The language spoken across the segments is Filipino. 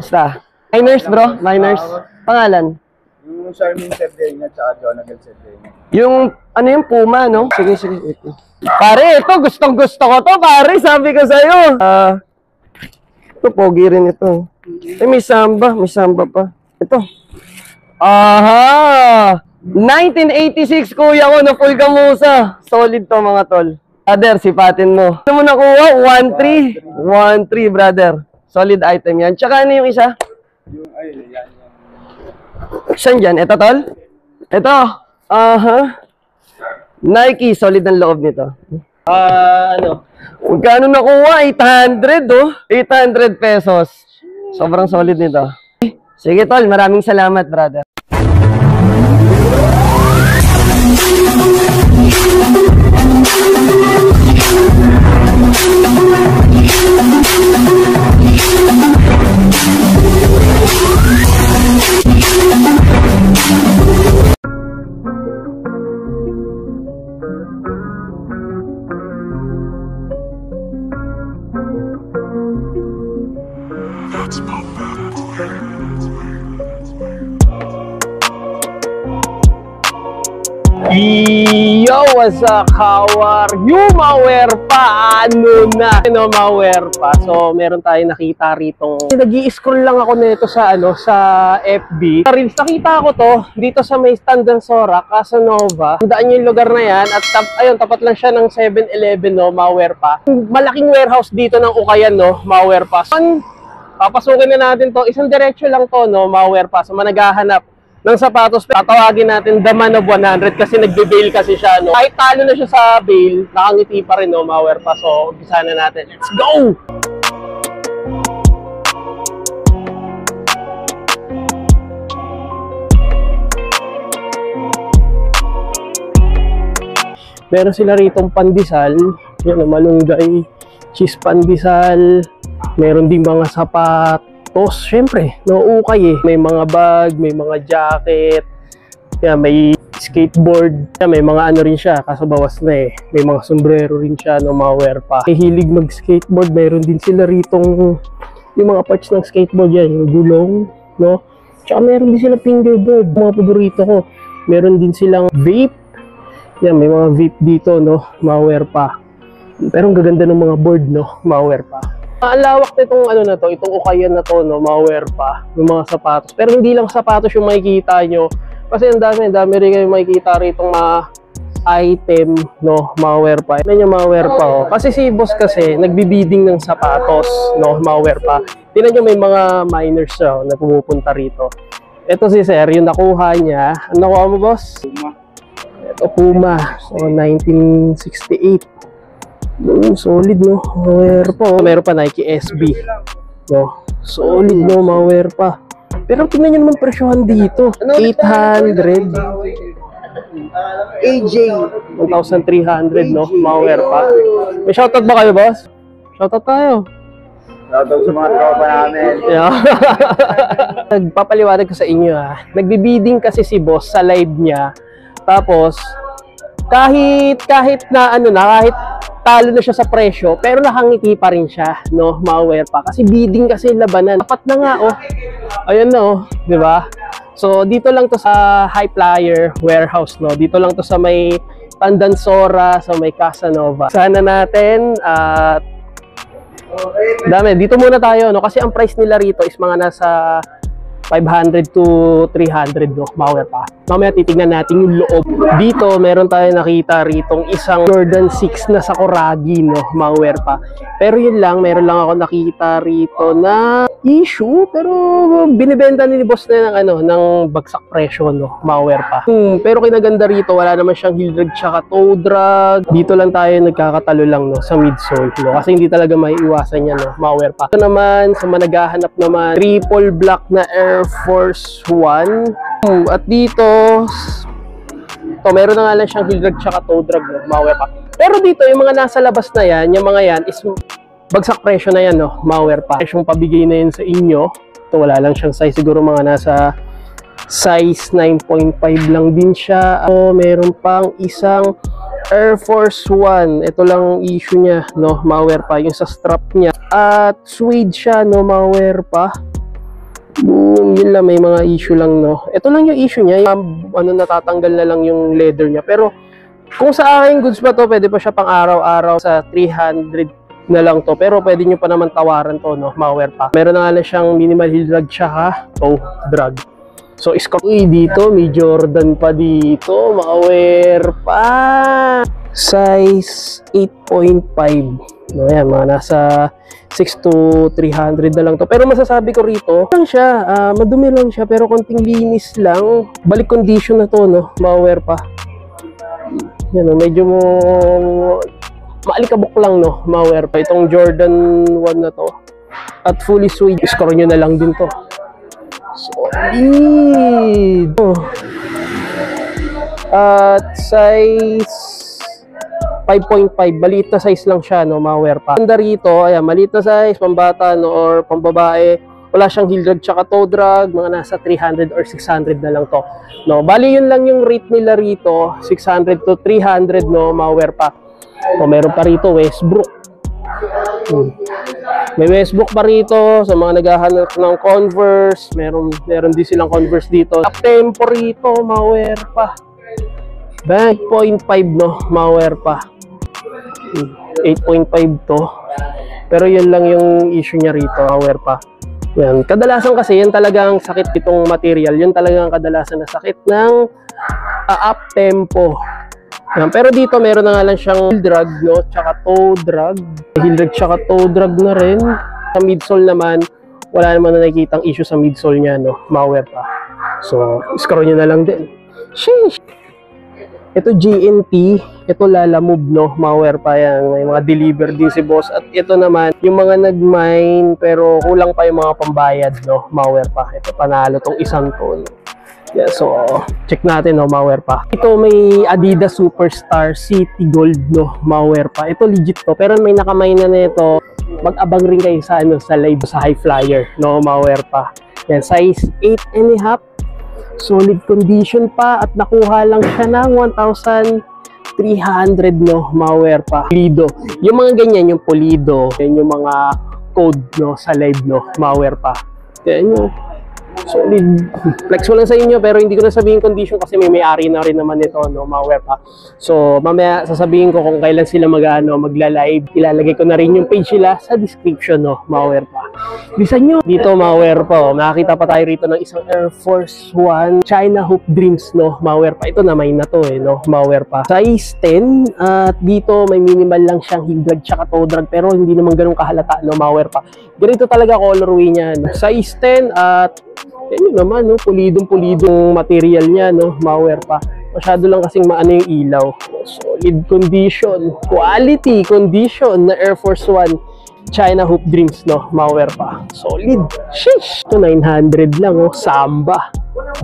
Basta. Miners bro, miners. Pangalan? Yung Charmin Cerdena tsaka Jonathan Cerdena. Yung, ano yung Puma, no? Sige, sige. Pare, ito, gustong-gusto ko to, pare. Sabi ko sa'yo. Ito, pogi rin ito. Eh, may samba pa. Ito. Aha! 1986, kuya ko, na full kamusa. Solid to, mga tol. Brother, sipatin mo. Ano mo nakuha? 1-3. 1-3, brother. Solid item yan. Tsaka ano yung isa? Yung, ay, yan. Saan dyan? Ito, tol? Ito. Aha. Nike, solid ang loob nito. Ano? Magkano nakuha? 800, oh. 800 pesos. Sobrang solid nito. Sige, tol. Maraming salamat, brother. Yo, what's up? How are you, Mawerpa? Ano na? Ano, Mawerpa? So, meron tayong nakita rito. Nag-i-scroll lang ako nito sa, sa FB. Nakita ko to dito sa may stand ng Sora, Casanova. Tandaan nyo yung lugar na yan. At ayun, tapat lang siya ng 7-Eleven, no, Mawerpa. Malaking warehouse dito ng Ukayan, no, Mawerpa. So, papasukin na natin to. Isang diretsyo lang to, no, Mawerpa. So, managhahanap ng sapatos, tatawagin natin the man of 100 kasi nagbe-bail kasi siya, no? Kahit talo na siya sa bail, nakangiti pa rin, no, Mawerpa. So, umpisa na natin. Let's go! Meron sila ritong pandesal, yan, malunggay, cheese pandesal, meron din mga sapatos, syempre, no, ukay eh. May mga bag, may mga jacket, yan, may skateboard, yan, may mga ano rin siya, kaso bawas na eh. May mga sombrero rin siya, no, Mawerpa. May hilig mag-skateboard, meron din sila ritong yung mga parts ng skateboard yan, yung gulong, no? Tsaka meron din sila fingerboard, mga paborito ko. Meron din silang vape, yan, may mga vape dito, no, Mawerpa. Pero ang gaganda ng mga board, no, Mawerpa. Ang lawak nitong ano na to, itong Ukayan na to, no, Mawerpa, yung mga sapatos. Pero hindi lang sapatos yung makikita nyo. Kasi ang dami rin kayo makikita rito mga item, no, Mawerpa. Yan yung Mawerpa, oh. Kasi si boss kasi, nagbibiding ng sapatos, no, Mawerpa. Tingnan nyo may mga miners, oh, na pumupunta rito. Ito si sir, yung nakuha niya. Ano nakuha mo, boss? Puma. Ito, Puma. So, 1968. Solid, no, Mawerpa. Meron pa Nike SB, no, solid, no, Mawerpa. Pero tingnan nyo naman presyohan dito, 800 AJ 1,300, no, Mawerpa. May shoutout ba kayo, boss? Shoutout tayo. Shoutout sa mga tropa namin. Yeah. Nagpapaliwanag ko sa inyo, ha. Nagbibidding kasi si boss sa live niya. Tapos kahit na ano na, kahit talo na siya sa presyo, pero nakangiti pa rin siya, no, Mawerpa. Kasi bidding kasi labanan. Dapat na nga, oh. Ayun na, oh, di ba? So, dito lang to sa High Flyer Warehouse, no. Dito lang to sa may Pandansora, sa may Casanova. Sana natin at dami. Dito muna tayo, no, kasi ang price nila rito is mga nasa 500 to 300, no, Mawerpa. Mamaya titignan natin yung loob. Dito, meron tayo nakita ritong isang Jordan 6 na Sakuragi, no, Mawerpa. Pero yun lang, meron lang ako nakita rito na issue, pero binibenta ni boss na ng ng bagsak presyo, no, Mawerpa. Pero kinaganda rito, wala naman siyang heel drag tsaka toe drag. Dito lang tayo nagkakatalo lang, no, sa midsole, no, kasi hindi talaga maiiwasan yan, no, Mawerpa. Ito naman, sa managhahanap naman, triple black na Air Force 1. At dito, meron na nga lang siyang heel drag tsaka toe drag, no, Mawerpa. Pero dito, yung mga nasa labas na yan, yung mga yan is bagsak presyo na yan, no, Mawerpa. Yung pabigay na yan sa inyo, ito wala lang siyang size, siguro mga nasa size 9.5 lang din siya. Meron pang isang Air Force 1, ito lang issue niya, no, Mawerpa, yung sa strap niya. At suede siya, no, Mawerpa. Boom, yun lang, may mga issue lang, no. Ito lang yung issue niya, yung, natatanggal na lang yung leather niya. Pero kung sa akin goods pa to, pwede pa siya pang araw-araw sa 300 na lang to. Pero pwede nyo pa naman tawaran to, no, ma-wear pa. Meron na nga lang siyang minimal heel drag tsaka toe drag. So, dito, may Jordan pa dito, ma-wear pa. Size 8.5. No, yan, mga nasa 6 to 300 na lang to. Pero masasabi ko rito, lang siya, madumi lang siya, pero konting linis lang. Balik condition na to, no, ma-wear pa. Yan, no, medyo mo maalikabok lang, no, ma-wear pa. Itong Jordan 1 na to. At fully suede, score nyo na lang din to. Solid! At size 5.5, maliit na size lang siya, no, ma-wear pa. Ganda rito, ayan, maliit na size, pambata, no, or pambabae. Wala siyang heel drag tsaka toe drag, mga nasa 300 or 600 na lang to. No, bali yun lang yung rate nila rito, 600 to 300, no, ma-wear pa. O, meron pa rito, Westbrook. May Westbrook pa rito sa mga naghahanap ng Converse. Meron din silang Converse dito. Up tempo rito, ma-wear pa. 8.5, no, ma-wear pa. 8.5 to. Pero yun lang yung issue niya rito, ma-wear pa. Yan. Kadalasan kasi yan talagang sakit itong material. Yun talagang kadalasan na sakit ng up tempo. Yan. Pero dito meron na nga lang siyang heel drag, no, tsaka toe drag. Heel drag tsaka toe drag na rin. Sa midsole naman, wala naman na nakikitang issue sa midsole niya, no, ma-wear pa. So, scroll nyo na lang din. Sheesh! Ito GNT, ito Lala Move, no, ma-wear pa yan. May mga deliver din si boss. At ito naman, yung mga nag-mine pero kulang pa yung mga pambayad, no, ma-wear pa. Ito panalo tong isang to, no. Yeah, so check natin, no, ma-wear pa. Ito may Adidas Superstar City Gold, no, ma-wear pa. Ito legit to, pero may nakamay na nito. Mag-abang rin kayo sa sa live sa High Flyer, no, ma-wear pa. Yan, size 8.5. Solid condition pa at nakuha lang siya ng 1,300, no, ma-wear pa. Pulido. Yung mga ganyan, yung pulido, yan yung mga code, no, sa live, no, ma-wear pa. Yan yung solid. Flex ko lang sa inyo pero hindi ko na sabihin condition kasi may-ari na rin naman ito, no, ma-wear pa. So mamaya sasabihin ko kung kailan sila magla-live. Ilalagay ko na rin yung page nila sa description, no, ma-wear pa. Bilisan nyo. Dito ma-wear pa, oh. Nakakita pa tayo rito ng isang Air Force 1 China Hoop Dreams, no, ma-wear pa. Ito na may na to, no, ma-wear pa. Size 10 at dito may minimal lang siyang heel drag tsaka toe drag pero hindi naman ganun kahalata, no, ma-wear pa. Ganito talaga colorway niya, no. Size 10 at yan yun naman, no, pulidong material niya, no, ma-wear pa. Masyado lang kasing maano yung ilaw. Solid condition, quality condition na Air Force 1 China Hoop Dreams, no, ma-wear pa. Solid. Sheesh! Ito 900 lang, oh, Samba.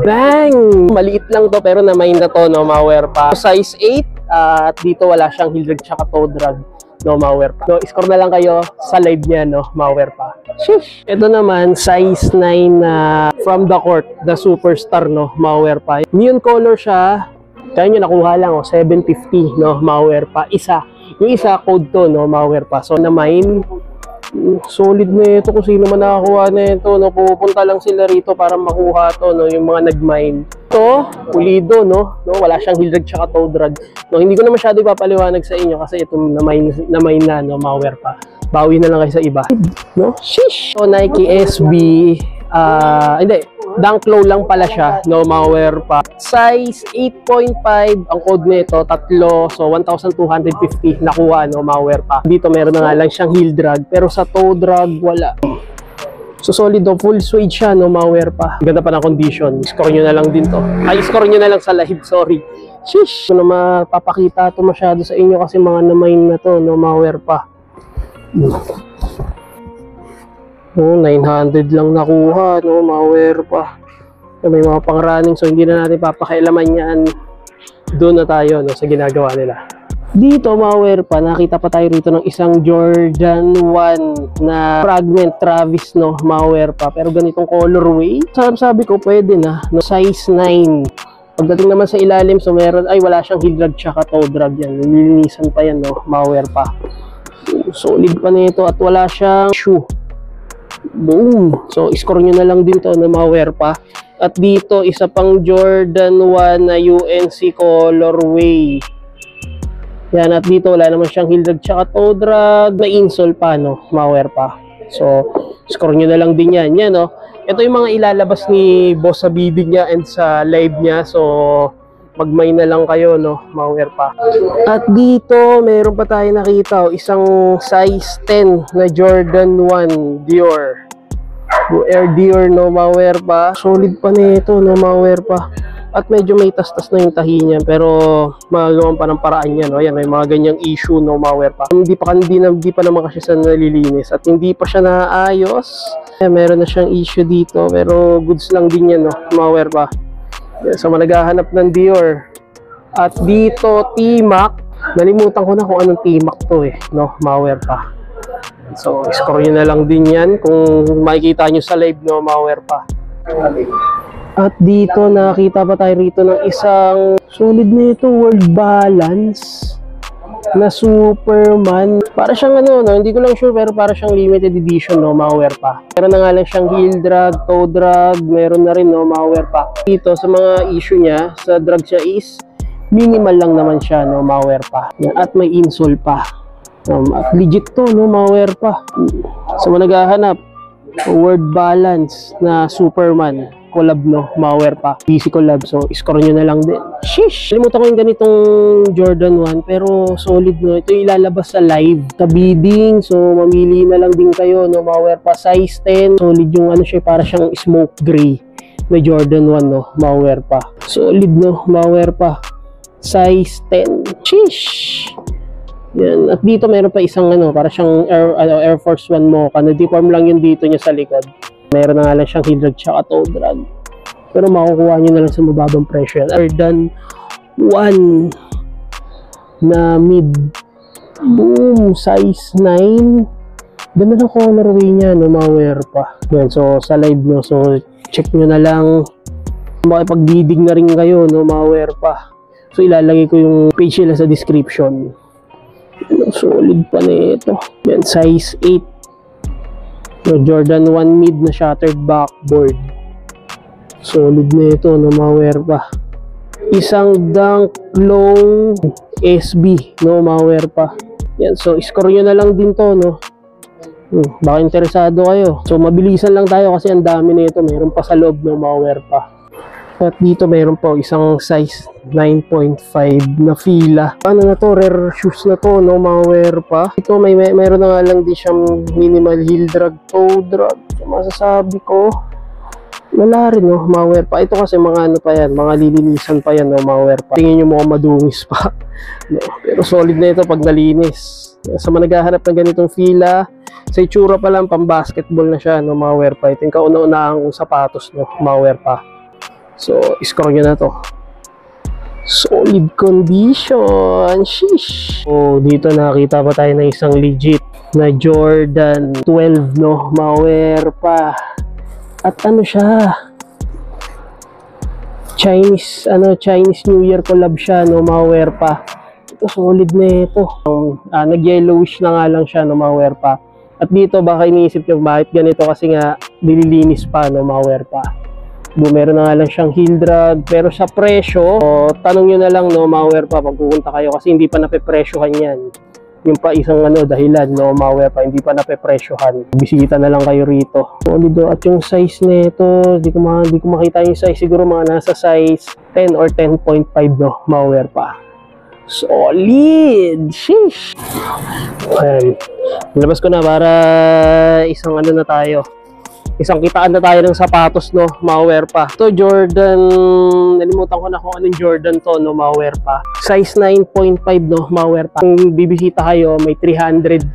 Bang! Maliit lang to pero na-mine na to, no, ma-wear pa. Size 8 at dito wala siyang heel drag tsaka toe drag, no, ma-wear pa. So, score na lang kayo sa live niya, no, ma-wear pa. Sheesh! Ito naman, size 9 na From the Court, the Superstar, no, ma-wear pa. Neon color siya. Kaya nyo nakuha lang, oh, 750, no, ma-wear pa. Isa. Yung isa, code to, no, ma-wear pa. So, na-mine. Solid na ito kung sino man nakakuha na ito, no, pupunta lang sila rito para makuha to, no, yung mga nag-mine. Ito, pulido, no, wala siyang heel drag tsaka toe drag, no. Hindi ko na masyado ipapaliwanag sa inyo kasi ito na-mine na, no, ma-wear pa. Bawi na lang kayo sa iba, no. Sheesh! So, Nike SB, hindi, Dunk Low lang pala siya, no, ma-wear pa. Size 8.5, ang code nito, 3, so 1,250 nakuha, no, ma-wear pa. Dito meron na nga lang siyang heel drag, pero sa toe drag, wala. So solid, no, full suede siya, no, ma-wear pa. Ganda pa ng condition, score nyo na lang din to. Ay, score nyo na lang sa live, sorry. Sheesh! So, na mapapakita to masyado sa inyo kasi mga na-mine na to, no, ma-wear pa. Oh, 900 lang nakuha, no, ma-wear pa. May mga pang-running, so hindi na natin papakailaman yan. Doon na tayo, no, sa ginagawa nila. Dito, ma-wear pa, nakita pa tayo rito ng isang Jordan 1 na fragment Travis, no, ma-wear pa. Pero ganitong colorway, sabi ko pwede na, no, size 9. Pagdating naman sa ilalim, so meron, ay wala siyang heel drag tsaka toe drag yan. Nilinisan pa yan, no, ma-wear pa. Solid pa nito at wala siyang shoe. Boom! So, score nyo na lang din to na ma-wear pa. At dito, isa pang Jordan 1 na UNC colorway. Yan, at dito wala naman siyang heel drag tsaka toe drag. Na insole pa, no? Ma-wear pa. So, score nyo na lang din yan. Yan, no? Ito yung mga ilalabas ni Boss sa video niya and sa live niya. So, magmay na lang kayo, no? Ma-wear pa. At dito, meron pa tayo nakita, isang size 10 na Jordan 1 Dior. Air Dior, no? Ma-wear pa. Solid pa nito, no? Ma-wear pa. At medyo may tas-tas na yung tahi niya, pero magagawan pa ng paraan yan, no? Ayan, may mga ganyang issue, no? Ma-wear pa. Hindi pa naman kasi siya nalilinis at hindi pa siya naayos. Ayan, meron na siyang issue dito, pero goods lang din yan, no? Ma-wear pa. Ayan, so naghahanap ng Dior. At dito, T-Mac. Nalimutan ko na kung anong T-Mac to, no? Ma-wear pa. So, score nyo na lang din yan. Kung makikita nyo sa live, no? Ma-wear pa. At dito, nakita pa tayo rito ng isang solid na ito, World Balance na Superman. Para siyang ano, no? Hindi ko lang sure, pero para siyang limited edition, no? Ma-wear pa. Meron na nga lang siyang heel drag, toe drag, meron na rin, no? Ma-wear pa. Dito, sa mga issue niya, sa drag siya is minimal lang naman siya, no? Ma-wear pa. At may insole pa. At legit to, no? Ma-wear pa. So, naghahanap, World Balance na Superman collab, no? Ma-wear pa. DC collab. So, score nyo na lang din. Sheesh! Limutan ko yung ganitong Jordan 1, pero solid, no? Ito yung ilalabas sa live. Sa bidding. So, mamili na lang din kayo, no? Ma-wear pa. Size 10. Solid yung ano siya, para siyang smoke gray na Jordan 1, no? Ma-wear pa. Solid, no? Ma-wear pa. Size 10. Sheesh! Yan. At dito meron pa isang ano, para siyang Air Force 1 mo. Na-deform lang yung dito niya sa likod. Meron na nga lang siyang heel drag tsaka toe drag. Pero makukuha nyo na lang sa mababang presyo. Jordan 1 na mid. Boom! Size 9. Ganda ng colorway niya, no? Ma-wear pa. Yan. So, sa live nyo. So, check nyo na lang. Makipag-bidding na rin kayo, no? Ma-wear pa. So, ilalagay ko yung page nila sa description. Solid pa na ito. Yan, size 8. Jordan 1 mid na shattered backboard. Solid na ito, no? Ma-wear pa. Isang Dunk Low SB, no? Ma-wear pa. Yan, so score nyo na lang din to, no? Baka interesado kayo. So mabilisan lang tayo kasi ang dami na ito. Meron pa sa loob, no? Ma-wear pa. At dito meron po isang size 9.5 na fila. Ano na to? Rare shoes na to, no? Ma-wear pa. Ito meron na nga lang din siyang minimal heel drag, toe drag. Masasabi ko, wala rin, no? Ma-wear pa. Ito kasi mga ano pa yan, mga lilinisan pa yan, no? Ma-wear pa. Tingin nyo mukhang madungis pa. No? Pero solid na ito pag nalinis. Sa mga naghahanap ng ganitong fila, sa itsura pa lang, pang basketball na siya, no? Ma-wear pa. Ito yung kauna-unahang sapatos, no? Ma-wear pa. So, score nyo na to. Solid condition. Sheesh. So, dito nakita pa tayo ng isang legit na Jordan 12, no? Ma-wear pa. At ano siya? Chinese New Year collab siya, no? Ma-wear pa. Ito, solid na ito. Nag-yellowish na nga lang siya, no? Ma-wear pa. At dito, baka iniisip nyo, bakit ganito? Kasi nga, nililinis pa, no? Ma-wear pa. Meron na nga lang siyang heel drag, pero sa presyo, tanong nyo na lang, no? Ma-wear pa pag pupunta kayo kasi hindi pa napepresyohan yan. Yung pa isang dahilan, no? Ma-wear pa, hindi pa napepresyohan. Bisita na lang kayo rito. At yung size nito, di ko makita yung size, siguro mga nasa size 10 or 10.5, no? Ma-wear pa. Solid! Sheesh! Ayan. Nalabas ko na para isang na tayo. Isang kitaan na tayo ng sapatos, no? Ma-wear pa. Ito, Jordan, nalimutan ko na kung anong Jordan to, no? Ma-wear pa. Size 9.5, no? Ma-wear pa. Kung bibisita kayo, may 350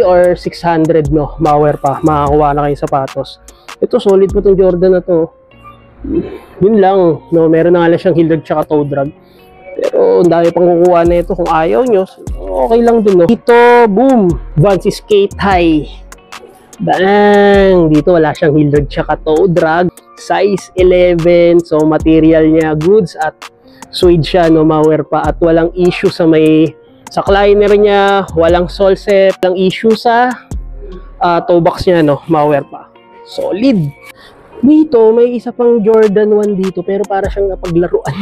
or 600, no? Ma-wear pa. Makakuha na kayo sapatos. Ito, solid po itong Jordan na to. Yun lang, no? Meron na nga lang siyang heel drag tsaka toe drag. Pero, ang dami pang kukuha na ito. Kung ayaw nyo, okay lang din, no? Ito, boom! Vans Skate High. Bang! Dito wala siyang heel drag tsaka toe drag. Size 11. So material niya goods at suede siya, no? Ma-wear pa at walang issue sa liner niya, walang sole set, walang issue sa toe box niya, no, malware pa. Solid. Dito, may isa pang Jordan 1 dito, pero para siyang napaglaruan.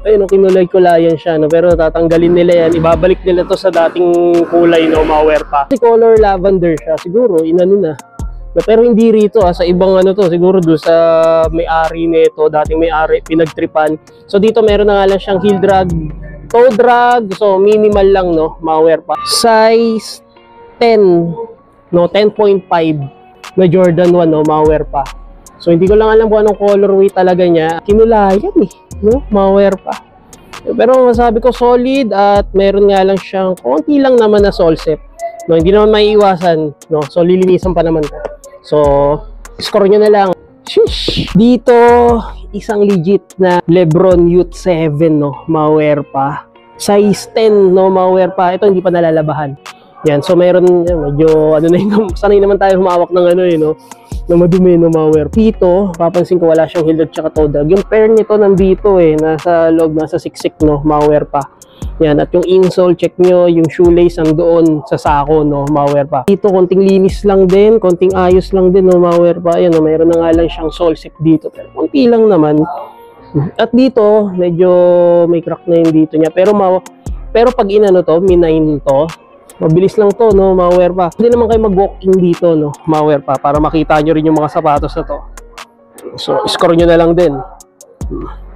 Ayun, kinulay-kulayan siya, no? Pero tatanggalin nila yan, ibabalik nila to sa dating kulay, no, malware pa. Kasi color lavender siya, siguro, inano na. Pero hindi rito, sa ibang ano to, siguro doon sa may-ari nito, dating may-ari, pinagtripan. So dito meron na nga lang siyang heel drag, toe drag, so minimal lang, no, malware pa. Size 10, no, 10.5 na Jordan 1, no, malware pa. So hindi ko lang alam kung anong colorway talaga niya. Kinulayan eh, no, malware pa. Pero masabi ko solid at meron nga lang siyang konti lang naman na solsep. No, hindi naman maiiwasan, no. So lilinisan pa naman ko. So score nyo na lang. Sheesh. Dito isang legit na Lebron Youth 7, no, malware pa. Size 10, no, malware pa. Ito hindi pa nalalabahan. Yan, so mayroon medyo ano na yun, sanay naman tayo humawak ng ano eh, no, na madumi, no, malware. Dito, papansin ko wala siyang heel drag tsaka toe drag. Yung pair nito nandito eh, nasa loob, nasa siksik, no, malware pa. Yan, at yung insole, check nyo, yung shoelace ang doon sa sako, no, malware pa. Dito, konting linis lang din, konting ayos lang din, no, malware pa. Yan, no, mayroon na nga lang siyang sole sip dito, pero konti lang naman. At dito, medyo may crack na yung dito niya, pero pag inano to, min-9 to, mabilis lang to, no, malware pa. Hindi naman kayo mag-walk-in dito, no, malware pa, para makita nyo rin yung mga sapatos na to. So, score nyo na lang din.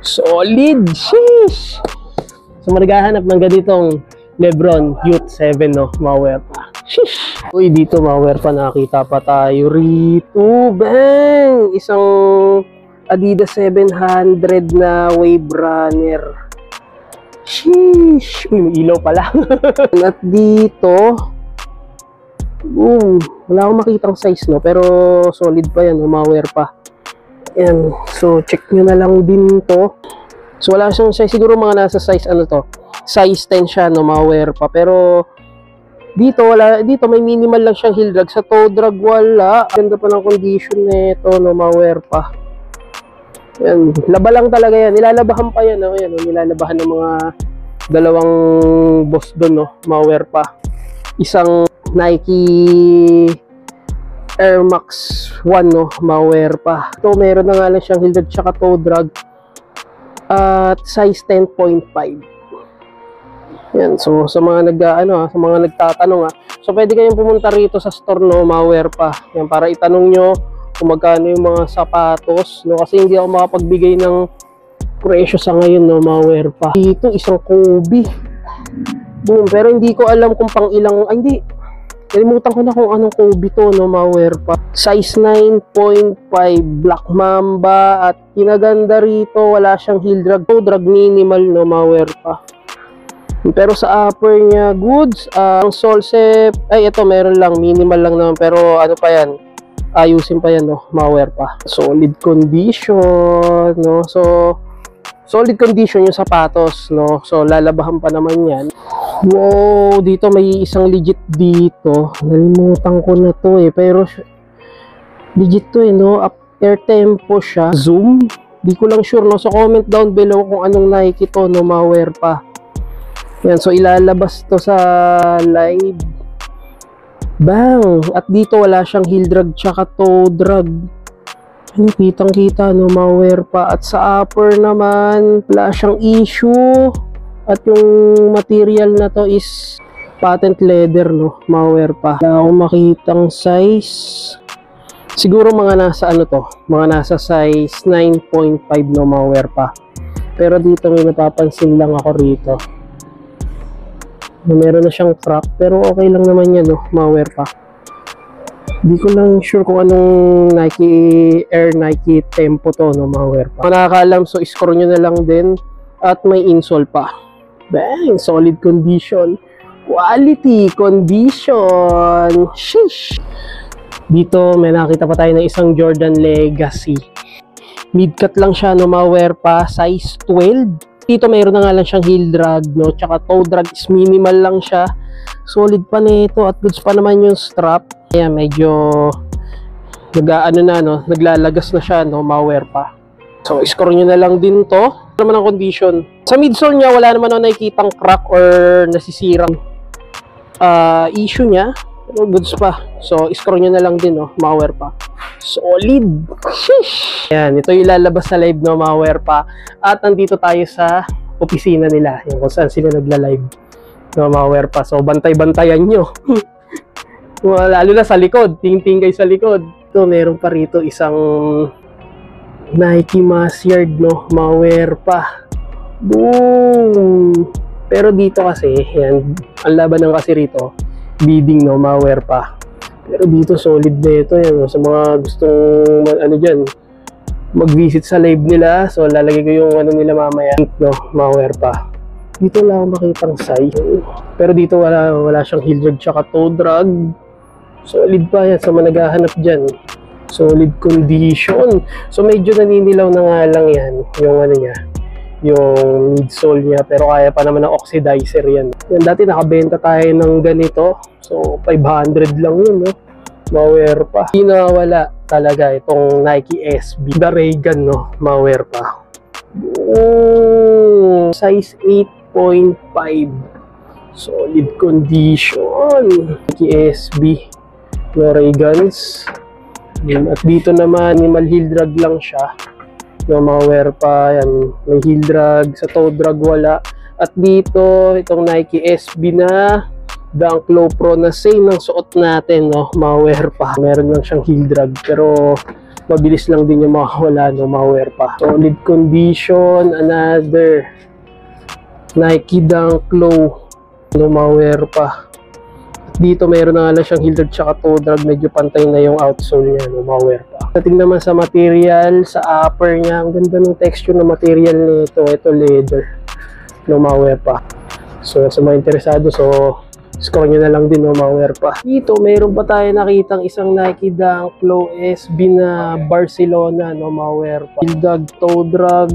Solid! Sheesh! So, maghahanap ng ganitong Lebron Youth 7, no, malware pa. Sheesh! Uy, dito malware pa, nakita pa tayo rito. Bang! Isang Adidas 700 na Wave Runner. Sheesh! Uy, may ilaw pala. At dito, wala akong makitang size, no, pero solid pa yan, no, malware pa. Yan, so check nyo na lang din to. So wala siyang size, siguro mga nasa size ano to, size 10 siya, no, malware pa. Pero dito wala, dito may minimal lang siyang heel drag. Sa toe drag wala. Ganda pa ng condition nito, no, malware pa. Yan, laba lang talaga yan. Nilalabahan pa yan, no? Yan, no? Nilalabahan ng mga dalawang boss doon, no, malware pa. Isang Nike Air Max 1, no, malware pa. Ito meron na nga lang siyang heel drag tsaka toe drag at size 10.5. Yan, so sa mga sa mga nagtatanong, so pwede kayong pumunta rito sa store, no, malware pa. Yan, para itanong nyo kung magkano yung mga sapatos, no, kasi hindi ako makapagbigay ng presyo sa ngayon, no, malware pa. Dito isang Kobe. Boom, pero hindi ko alam kung pang ilang, ay hindi, nalimutan ko na kung anong Kobe to, no, malware pa. Size 9.5 Black Mamba at kinaganda rito, wala siyang heel drag, toe drag minimal, no, malware pa. Pero sa upper niya, goods. Ang solsep, ay ito meron lang, minimal lang naman, pero ano pa yan, ayusin pa yan, no, malware pa. Solid condition, no, so solid condition yung sapatos, no, so lalabahan pa naman yan. Wow, dito may isang legit dito, nalimutan ko na to eh, pero legit to eh, no, Air Tempo siya, Zoom, di ko lang sure, no, so comment down below kung anong Nike to, no, malware pa. Yan, so ilalabas to sa live. Bang! At dito wala siyang heel drag tsaka toe drag. Ano, kitang kita, no, malware pa. At sa upper naman wala siyang issue. At yung material na to is patent leather, no, malware pa. Wala akong makitang size. Siguro mga nasa ano to, mga nasa size 9.5, no, malware pa. Pero dito may napapansin lang ako rito. Meron na siyang crack, pero okay lang naman yan, no, malware pa. Di ko lang sure kung anong Air Nike Tempo to, no, malware pa. Kung nakakaalam, so score nyo na lang din. At may insole pa. Bang! Solid condition. Quality condition. Sheesh! Dito may nakita pa tayo ng isang Jordan Legacy. Mid-cut lang siya, no, malware pa. Size 12. Dito mayroon na nga lang siyang heel drag, no, tsaka toe drag is minimal lang siya. Solid pa nito at goods pa naman yung strap. Ayan, medyo naglalagas na siya, no, malware pa. So score nyo na lang din to. Ano naman ang condition. Sa midsole niya wala naman ako nakikitang crack or nasisirang issue niya. Pero goods pa. So, scroll nyo na lang din, no? Malware pa. Solid! Sheesh! Ayan, ito yung lalabas sa live, no? Malware pa. At nandito tayo sa opisina nila. Yung kung saan sila nagla-live. No, malware pa. So, bantay-bantayan nyo. Lalo na sa likod. Ting-ting kayo sa likod. Ito, meron pa rito isang Nike Masyard, no? Malware pa. Boom! Pero dito kasi, yan, ang laban ng kasi rito, bidding, no, malware pa. Pero dito solid na ito yan. Sa mga gustong ano dyan, mag-visit sa live nila. So lalagay ko yung ano nila mamaya, no, malware pa. Dito lang ako makitang size. Pero dito wala siyang heel drag tsaka toe drag. Solid pa yan sa mga naghahanap dyan. Solid condition. So medyo naninilaw na nga lang yan. Yung ano niya, yung midsole niya, pero kaya pa naman ng oxidizer yan. Yan, dati nakabenta tayo ng ganito, so 500 lang yun, no? Malware pa. Hindi na wala talaga itong Nike SB, the Ray-Gun, no? Malware pa. Oh, size 8.5, solid condition. Nike SB, no, Ray-Guns. At dito naman, minimal heel drag lang siya. No, malware pa yan. May heel drag, sa toe drag wala. At dito, itong Nike SB na Dunk Low Pro na same ng suot natin, no, malware pa. Meron lang siyang heel drag, pero mabilis lang din yung makawala, no, malware pa. Solid condition. Another Nike Dunk Low, no, malware pa. Dito meron na lang siyang heel drag tsaka toe drag, medyo pantay na yung outsole niya, no, malware pa. Dating naman sa material, sa upper niya, ang ganda ng texture ng material nito. Ito leather, no, malware pa. So sa mga interesado, so score nyo na lang din, no, malware pa. Dito meron pa tayo nakitang isang Nike Dunk Low SB na Barcelona, no, malware pa. Heel drag, toe drag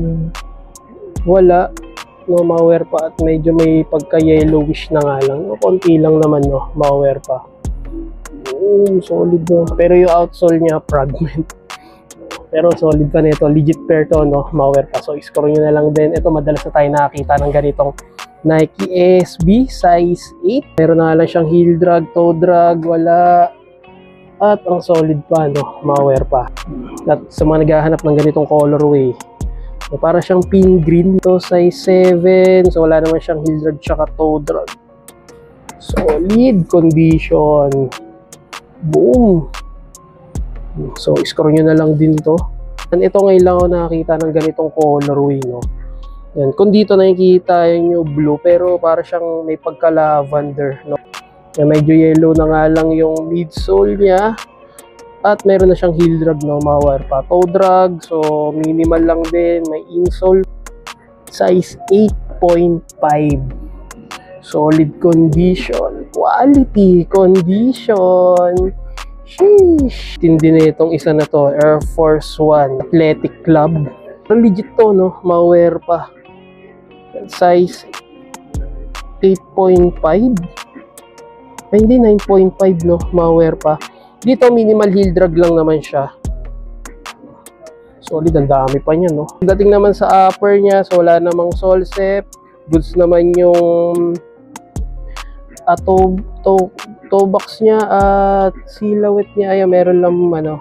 wala, no, malware pa. At medyo may pagka yellowish na nga lang, no, konti lang naman, no, malware pa. Solid, no. Pero yung outsole niya fragment. Pero solid pa nito, legit pair to, no, malware pa. So score nyo na lang din. Ito, madalas na tayo nakakita ng ganitong Nike SB size 8. Meron na lang siyang heel drag, toe drag wala. At ang solid pa, no, malware pa. At sa mga naghahanap ng ganitong colorway, so, para siyang pink green to, size 7. So wala naman siyang heel drag tsaka toe drag. Solid condition. Boom. So score nyo na lang din to. And ito ngayon lang ako nakakita ng ganitong colorway, no. Yan. Kung dito nakikita yung blue, pero para siyang may pagka lavender, no. Yan, medyo yellow na nga lang yung midsole niya. At meron na siyang heel drag, no, malware pa. Toe drag, so minimal lang din. May insole, size 8.5. Solid condition. Quality condition. Sheesh. Tindi na itong isa na to. Air Force One Athletic Club. Legit to, no, malware pa. Size 8.5. Ay, hindi, 9.5, no, malware pa. Dito minimal heel drag lang naman siya. Solid, ang dami pa niya, no. Dating naman sa upper niya, so wala namang sole sep. Goods naman yung toe box niya at silhouette niya. Ayan, meron lang ano,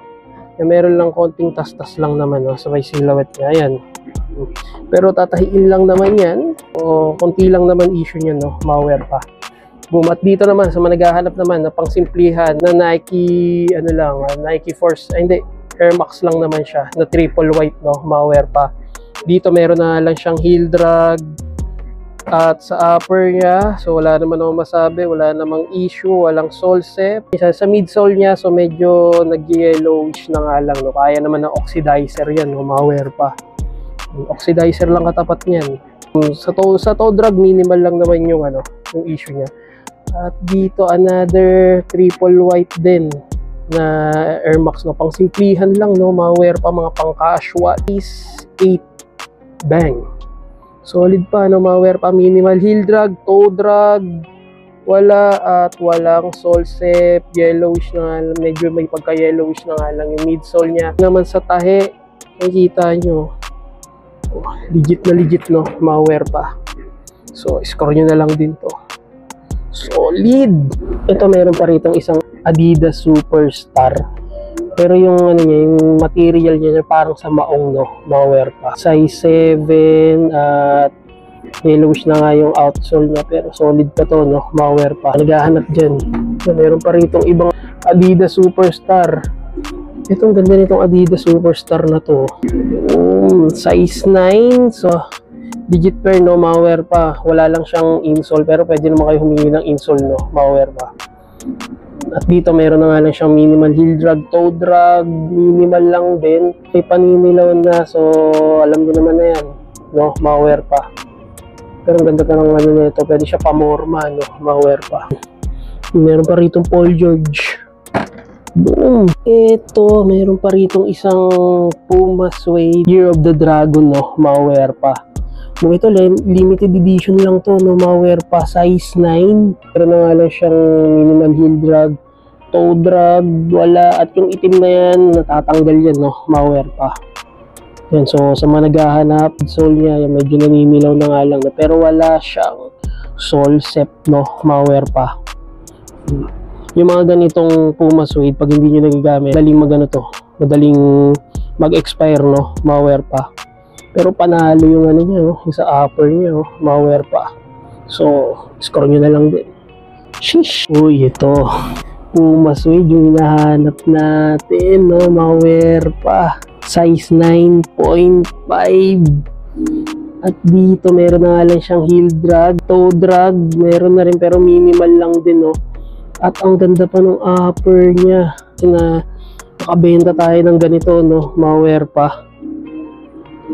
meron lang konting tas-tas lang naman, no, sa may silhouette niya. Ayan. Pero tatahiin lang naman yan. O konti lang naman issue niya, no, malware pa. Boom. At dito naman, sa mga naghahanap naman na pangsimplihan na Nike, ano lang, Nike Force, ay hindi, Air Max lang naman siya, na triple white, no, malware pa. Dito meron na lang siyang heel drag. At sa upper niya, so wala naman akong masabi, wala namang issue, walang sole sep. Sa midsole niya, so medyo nag-yellowish na nga lang, no. Kaya naman ng oxidizer yan, no, malware pa. Oxidizer lang katapat niyan. Sa toe drag, minimal lang naman yung ano, yung issue niya. At dito another triple white din na Air Max, no, pang simplihan lang, no, malware pa, mga pang casual. 8 bang. Solid pa, no, malware pa, minimal heel drag, toe drag wala, at walang sole sep. Yellowish na nga, medyo may pagka yellowish na nga lang yung midsole niya. Naman sa tahe, nakikita nyo, legit na legit, no, malware pa. So score nyo na lang din to. Solid! Ito, meron pa rito isang Adidas Superstar. Pero yung ano niya, yung material niya parang sa maong, no? Maware pa. Size 7 at yellowish na nga yung outsole niya, pero solid pa to, no? Maware pa. Naghahanap dyan. So, meron pa rito ibang Adidas Superstar. Itong ganda nitong Adidas Superstar na to. Size 9. So, digit pair, no? Maware pa. Wala lang siyang insole, pero pwede naman kayo humingi ng insole, no? Maware pa. At dito meron na nga lang siyang minimal heel drag, toe drag, minimal lang din. May paninilaw na, so alam niyo naman na yan, no? Maware pa. Pero ang ganda pa ng ano nito, pwede siya pamorma, no? Maware pa. Meron pa rito Paul George. Boom! Ito, meron pa rito isang Puma Suede Year of the Dragon, no? Maware pa. Kung ito, limited edition lang to, no? Maware pa, size 9. Pero na nga lang siyang minimal heel drag, toe drag, wala. At yung itim na yan, natatanggal yan, no? Maware pa. Yan, so sa mga naghahanap, sole niya, yan, medyo naninilaw na nga lang. Pero wala siyang sole set, no? Maware pa. Yung mga ganitong Puma Suede, pag hindi nyo nagagamit, madaling magano to, madaling mag-expire, no? Maware pa. Pero panalo yung ano niya, oh, yung sa upper niya, oh, maware pa. So, score nyo na lang din. Sheesh! Uy, ito. Puma Suede yung hinahanap natin, no? Maware pa. Size 9.5. At dito, meron na nga lang siyang heel drag, toe drag. Meron na rin, pero minimal lang din, no? At ang ganda pa ng upper niya. Kasi na nakabenta tayo ng ganito, no? Maware pa.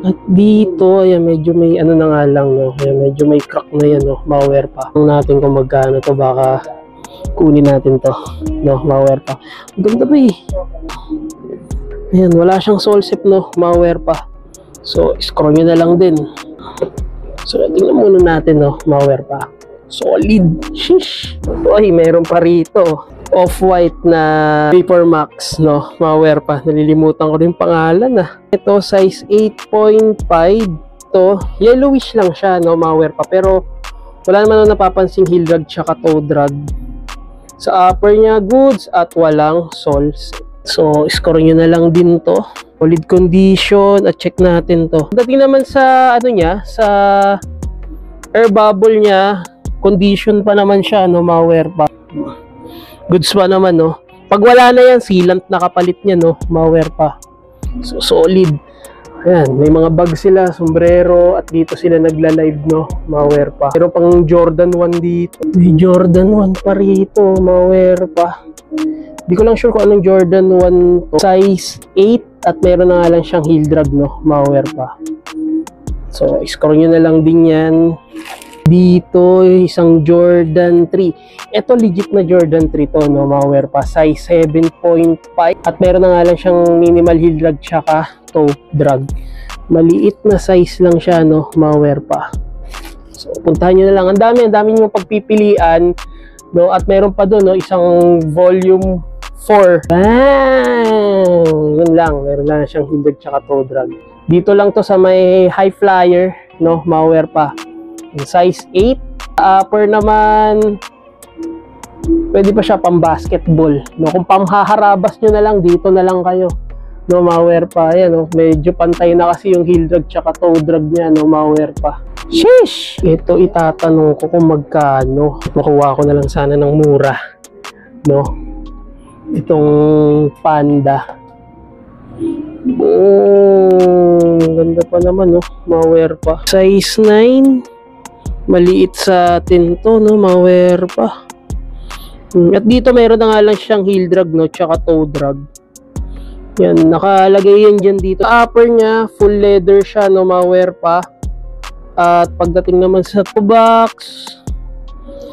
At dito, ayan, medyo may ano na nga lang, no? Ayan, medyo may crack na yan, no? Maware pa. Ang natin kung magkano to, baka kunin natin to, no? Maware pa. Ang ganda pa eh. Ayan, wala siyang sole set, no? Maware pa. So, scroll nyo na lang din. So, tingnan muna natin, no? Maware pa. Solid. Sheesh. Uy, meron pa rito. Off-white na Vapor Max, no? Maware pa. Nalilimutan ko rin pangalan, ah. Ito, size 8.5. Ito, yellowish lang siya, no? Maware pa. Pero, wala naman napapansing heel drag tsaka toe drag. Sa upper niya, goods at walang sole set. So, score nyo na lang din to. Solid condition at check natin to. Dating naman sa, ano niya, sa air bubble niya, condition pa naman siya, no? Maware pa. Goods pa naman, no? Pag wala na yan, sealant na kapalit niya, no? Maware pa. So, solid. Ayan, may mga bag sila, sombrero, at dito sila nagla-live, no? Maware pa. Pero pang Jordan 1 dito. May Jordan 1 pa rito, maware pa. Di ko lang sure kung anong Jordan 1 to. Size 8, at meron na nga lang siyang heel drag, no? Maware pa. So, score nyo na lang din yan. Dito, isang Jordan 3. Ito, legit na Jordan 3 to, no? Maware pa. Size 7.5. At meron na nga lang siyang minimal heel drag tsaka toe drag. Maliit na size lang siya, no? Maware pa. So, puntahan nyo na lang. Ang dami nyo pagpipilian, no? At meron pa doon, no? Isang volume 4. Bang! Yun lang. Meron lang siyang heel drag tsaka toe drag. Dito lang to sa may high flyer, no? Maware pa. Size 8. Upper naman, pwede pa siya pang basketball, no? Kung pamhaharabas nyo na lang, dito na lang kayo, no? Maware pa. Ayan, no? Medyo pantay na kasi yung heel drag tsaka toe drag niya, no? Maware pa. Sheesh! Ito itatanong ko kung magkano. Makuha ko na lang sana ng mura, no? Itong Panda. Oh, ganda pa naman, no? Maware pa. Size 9. Maliit sa atin to, no? Maware pa. At dito meron na nga lang siyang heel drag, no? Tsaka toe drag. Yan, nakalagay yan dyan dito. Upper niya, full leather siya, no? Maware pa. At pagdating naman sa box,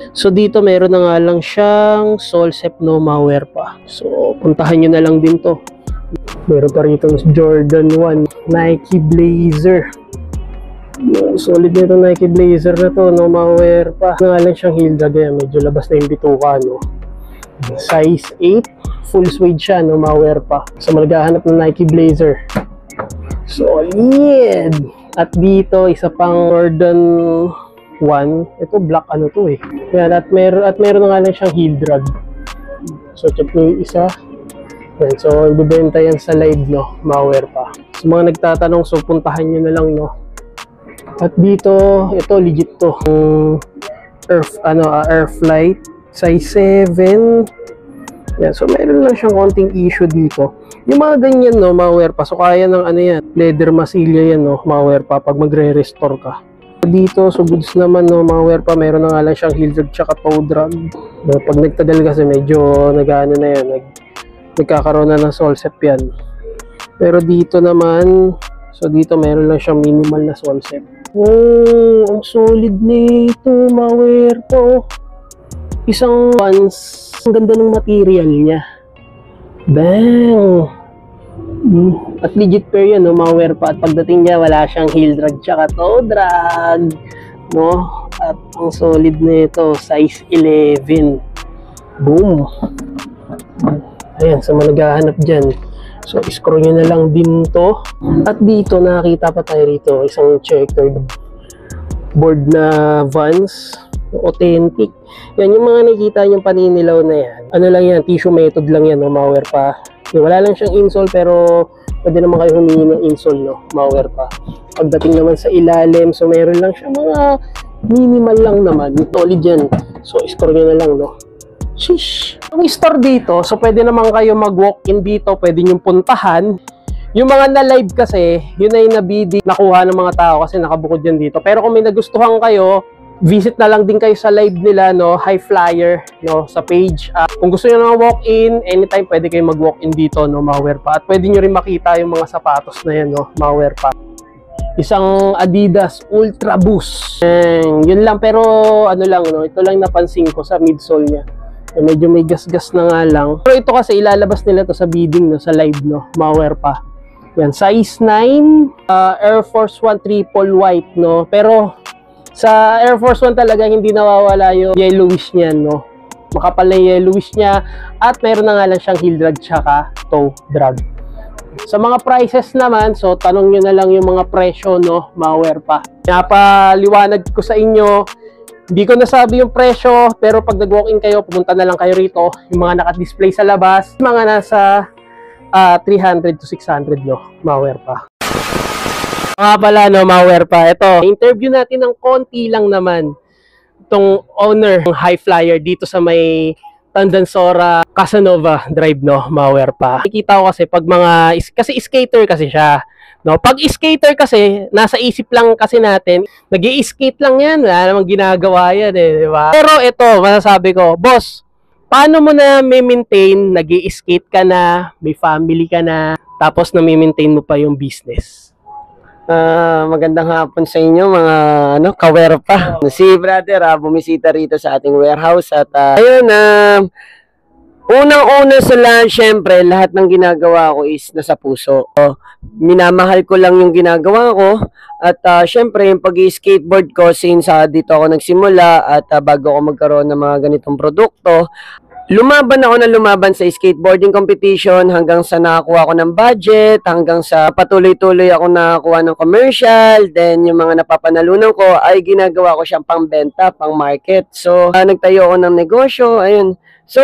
so dito meron na nga lang siyang sole set, no? Maware pa. So, puntahan nyo na lang din to. Meron pa rito Jordan 1 Nike Blazer. Solid nito Nike Blazer na to, no? Maware pa. Nga lang siyang heel drag, medyo labas na yung bituka, no? Size 8, full suede siya, no? Maware pa. So, maghahanap ng Nike Blazer. Solid! At dito, isa pang Jordan Ito black ano to eh. Yan, at meron na nga lang siyang heel drag. So check nyo yung isa. Yan, so ibebenta yan sa live, no, malware pa. Sa mga nagtatanong, so puntahan nyo na lang, no. At dito, ito legit to. Airflight size 7. Yan, so meron lang siyang konting issue dito. Yung mga ganyan, no, malware pa. So kaya ng ano yan, leather masilya yan, no, malware pa pag magre-restore ka. Dito, so goods naman, no, malware pa. Meron na nga lang siyang heel drag tsaka toe drag. No, pag nagtagal kasi medyo nag-ano na yan, nagkakaroon na ng solsep yan. Pero dito naman, so dito meron lang siyang minimal na solsep. Oh, ang solid nito, malware po. Isang once, ang ganda ng material niya. Bang! At legit pair yan, no, malware pa. At pagdating niya, wala siyang heel drag tsaka toe drag. No? At ang solid nito, size 11. Boom! Ayan, sa mga naghahanap dyan. So, scroll nyo na lang din to. At dito, nakakita pa tayo rito, isang checkered board na Vans. Authentic. Yan, yung mga nakikita yung paninilaw na yan. Ano lang yan, tissue method lang yan, no, malware pa. Wala lang siyang insole, pero pwede naman kayo humingi ng insole, no, malware pa. Pagdating naman sa ilalim, so meron lang siya mga minimal lang naman. Solid yan. So, scroll nyo na lang, no. Shish! Yung store dito, so pwede naman kayo mag-walk-in dito, pwede nyo puntahan. Yung mga na-live kasi, yun na yung nabidi, nakuha ng mga tao kasi nakabukod yan dito. Pero kung may nagustuhan kayo, visit na lang din kayo sa live nila, no, High Flyer, no, sa page. Kung gusto nyo na walk-in, anytime pwede kayo mag-walk-in dito, no, malware pa. At pwede nyo rin makita yung mga sapatos na yan, no, malware pa. Isang Adidas Ultra Boost. Yun lang, pero ano lang, no, ito lang napansin ko sa midsole niya. Medyo may gas-gas na nga lang. Pero ito kasi ilalabas nila to sa bidding, no, sa live, no, malware pa. Yan, size 9, Air Force 1 triple white, no. Pero sa Air Force 1 talaga hindi nawawala yung yellowish niyan, no. Makapal na yellowish niya at meron na nga lang siyang heel drag tsaka toe drag. Sa mga prices naman, so tanong nyo na lang yung mga presyo, no, malware pa. Napaliwanag ko sa inyo. Hindi ko nasabi yung presyo, pero pag nag-walk-in kayo, pumunta na lang kayo rito. Yung mga naka-display sa labas, mga nasa 300 to 600, no, malware pa. Mga pala, no, malware pa. Ito, interview natin ng konti lang naman itong owner ng High Flyer dito sa may Tandansora, Casanova Drive, no, malware pa. Nakikita ko kasi pag kasi skater kasi siya. No, pag skater kasi, nasa isip lang kasi natin, nag-i-skate lang yan, wala namang ginagawa yan, di ba? Pero ito, masasabi ko, boss, paano mo na may-maintain, nag-i-skate ka na, may family ka na, tapos na-maintain mo pa yung business? Magandang hapon sa inyo mga kawer pa. Si brother bumisita rito sa ating warehouse at ayun, unang-una sa lahat, syempre, lahat ng ginagawa ko is nasa puso. Minamahal ko lang yung ginagawa ko at syempre yung pag-skateboard ko since dito ako nagsimula at bago ako magkaroon ng mga ganitong produkto, lumaban sa skateboarding competition hanggang sa nakakuha ko ng budget, hanggang sa patuloy-tuloy ako nakakuha ng commercial, then yung mga napapanalunan ko ay ginagawa ko siyang pang-benta, pang-market. So, nagtayo ako ng negosyo, ayun. So,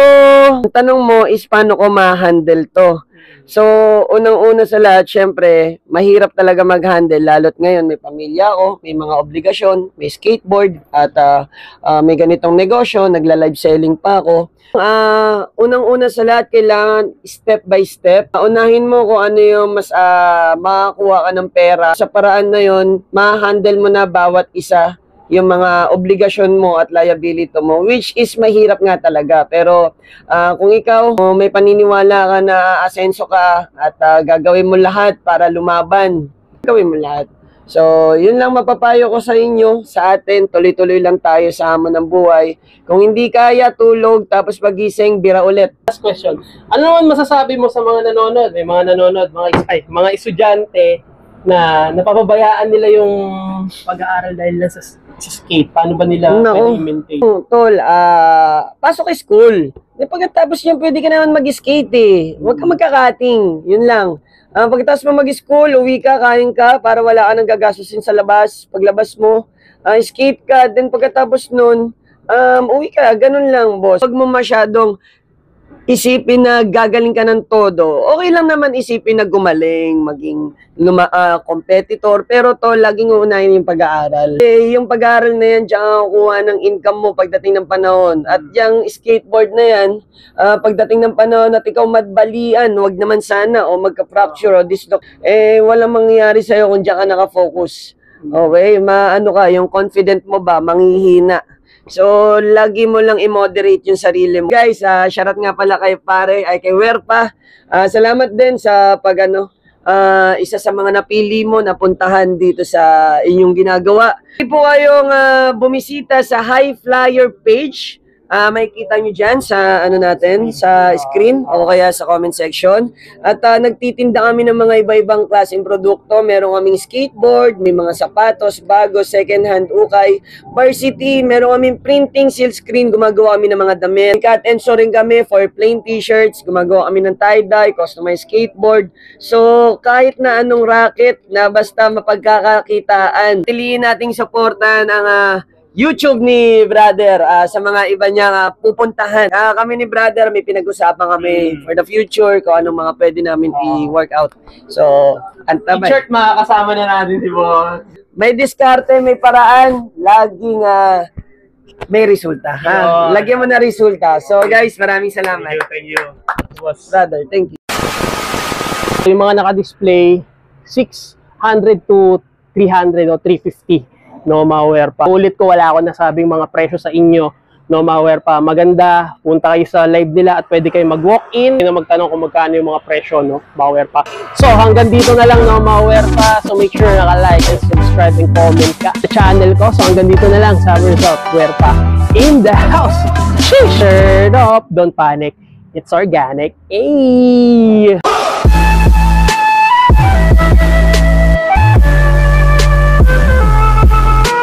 ang tanong mo is paano ko ma-handle to? So, unang-una sa lahat, syempre, mahirap talaga mag-handle, lalo't ngayon may pamilya ako, may mga obligasyon, may skateboard, at may ganitong negosyo, nagla-live selling pa ako. Unang-una sa lahat, kailangan step by step. Unahin mo kung ano yung mas makakuha ka ng pera. Sa paraan na yun, ma-handle mo na bawat isa yung mga obligasyon mo at liability mo, which is mahirap nga talaga. Pero kung ikaw may paniniwala ka na asenso ka at gagawin mo lahat para lumaban, gawin mo lahat. So, yun lang mapapayo ko sa inyo, sa atin, tuloy-tuloy lang tayo sa hamon ng buhay. Kung hindi kaya, tulog, tapos pagising, bira ulit. Last question. Ano naman masasabi mo sa mga nanonood? May mga nanonood, mga estudyante na napapabayaan nila yung pag-aaral dahil lang sa skate. Paano ba nila pwede i-maintain? Tol, pasok school. Pagkatapos yun, pwede ka naman mag-skate eh. Huwag ka magkakating. Yun lang. Pagkatapos mo mag-school, uwi ka, kain ka, para wala ka nang gagastusin sa labas. Paglabas mo, skate ka, then pagkatapos nun, uwi ka, ganun lang, boss. Huwag mo masyadong isipin na gagaling ka ng todo. Okay lang naman isipin na gumaling, maging competitor, pero to, laging uunahin yung pag-aaral. Yung pag-aaral na yan, diyan ka kukuha ng income mo pagdating ng panahon. At yung skateboard na yan, pagdating ng panahon at ikaw madbalian, wag naman sana, o magka-fracture o dislocate, walang mangyayari sa'yo kung diyan ka nakafocus. Okay, maano ka, yung confident mo ba, manghihina. So, lagi mo lang i-moderate yung sarili mo. Guys, shoutout nga pala kay pare, ay kay Werpa. Salamat din sa isa sa mga napili mo na puntahan dito sa inyong ginagawa. Hindi po kayong bumisita sa High Flyer page. Makikita nyo dyan sa sa screen o kaya sa comment section. At nagtitinda kami ng mga iba-ibang klaseng produkto. Meron kaming skateboard, may mga sapatos, bago, second hand, ukay, varsity, meron kaming printing, seal screen, gumagawa kami ng mga damit. Cut and sew rin kami for plain t-shirts, gumagawa kami ng tie-dye, customized skateboard. So, kahit na anong racket na basta mapagkakakitaan, piliin nating supportan ang YouTube ni brother sa mga iba niya pupuntahan. Kami ni brother may pinag-usapan kami for the future kung anong mga pwede namin i-work out. So, antabay. T-shirt makakasama na natin si boss. May diskarte, may paraan, laging may resulta. Lagyan mo na resulta. So guys, maraming salamat. Thank you. Boss. Brother, thank you. Yung mga naka-display, 600 to 300 o 350. No Mawerpa. Ulit ko, wala ako nasabing mga presyo sa inyo. No Mawerpa. Maganda. Punta kayo sa live nila at pwede kayo mag-walk-in na magtanong kung magkano yung mga presyo, no Mawerpa. So, hanggang dito na lang, no Mawerpa. So, make sure naka-like and subscribe and comment ka sa channel ko. So, hanggang dito na lang. Summer's Out, Werpa in the house. Shirt up. Don't panic. It's organic. Hey!